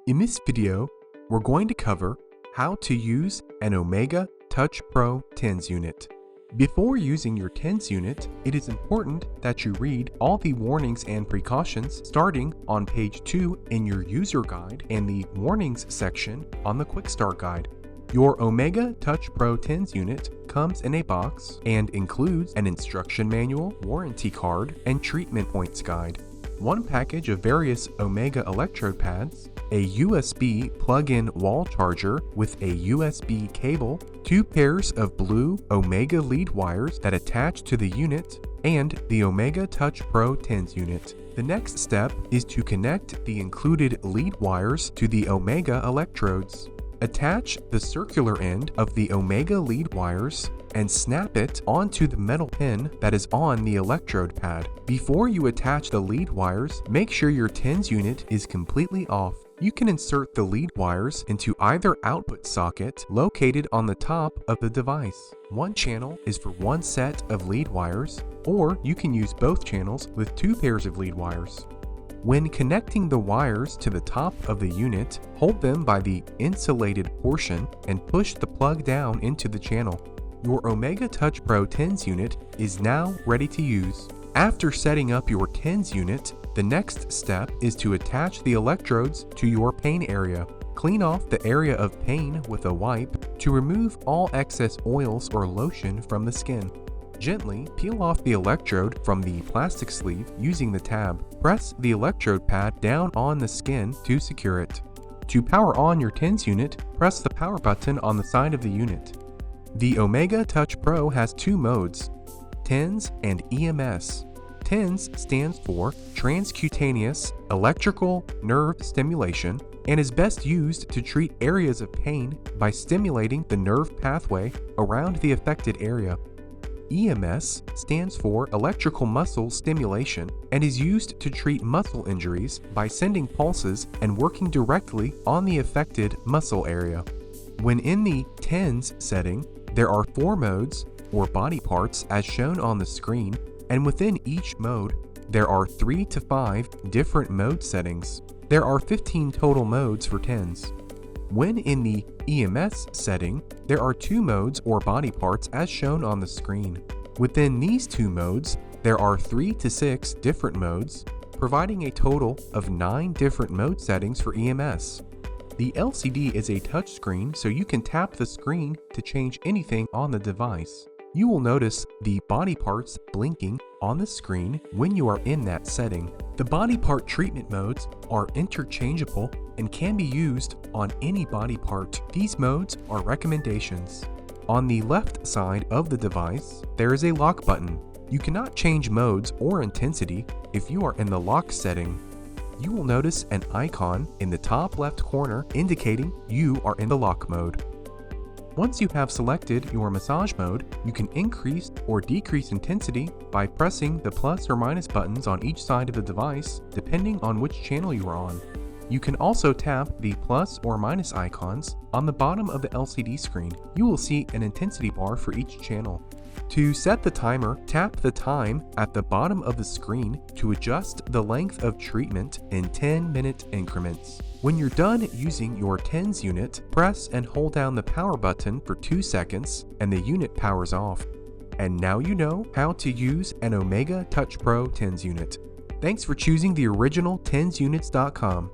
In this video, we're going to cover how to use an Omega Touch Pro TENS unit. Before using your TENS unit, it is important that you read all the warnings and precautions starting on page 2 in your user guide and the warnings section on the quick start guide. Your Omega Touch Pro TENS unit comes in a box and includes an instruction manual, warranty card, and treatment points guide. One package of various Omega electrode pads, a USB plug-in wall charger with a USB cable, 2 pairs of blue Omega lead wires that attach to the unit, and the Omega Touch Pro TENS unit. The next step is to connect the included lead wires to the Omega electrodes. Attach the circular end of the Omega lead wires and snap it onto the metal pin that is on the electrode pad. Before you attach the lead wires, make sure your TENS unit is completely off. You can insert the lead wires into either output socket located on the top of the device. One channel is for one set of lead wires, or you can use both channels with 2 pairs of lead wires. When connecting the wires to the top of the unit, hold them by the insulated portion and push the plug down into the channel. Your Omega Touch Pro TENS unit is now ready to use. After setting up your TENS unit, the next step is to attach the electrodes to your pain area. Clean off the area of pain with a wipe to remove all excess oils or lotion from the skin. Gently peel off the electrode from the plastic sleeve using the tab. Press the electrode pad down on the skin to secure it. To power on your TENS unit, press the power button on the side of the unit. The Omega Touch Pro has 2 modes, TENS and EMS. TENS stands for Transcutaneous Electrical Nerve Stimulation and is best used to treat areas of pain by stimulating the nerve pathway around the affected area. EMS stands for Electrical Muscle Stimulation and is used to treat muscle injuries by sending pulses and working directly on the affected muscle area. When in the TENS setting, there are 4 modes or body parts as shown on the screen, and within each mode, there are 3 to 5 different mode settings. There are 15 total modes for TENS. When in the EMS setting, there are 2 modes or body parts as shown on the screen. Within these 2 modes, there are 3 to 6 different modes, providing a total of 9 different mode settings for EMS. The LCD is a touchscreen, so you can tap the screen to change anything on the device. You will notice the body parts blinking on the screen when you are in that setting. The body part treatment modes are interchangeable and can be used on any body part. These modes are recommendations. On the left side of the device, there is a lock button. You cannot change modes or intensity if you are in the lock setting. You will notice an icon in the top left corner indicating you are in the lock mode. Once you have selected your massage mode, you can increase or decrease intensity by pressing the plus or minus buttons on each side of the device, depending on which channel you are on. You can also tap the plus or minus icons on the bottom of the LCD screen. You will see an intensity bar for each channel. To set the timer, tap the time at the bottom of the screen to adjust the length of treatment in 10-minute increments. When you're done using your TENS unit, press and hold down the power button for 2 seconds and the unit powers off. And now you know how to use an Omega Touch Pro TENS unit. Thanks for choosing the original TENSunits.com.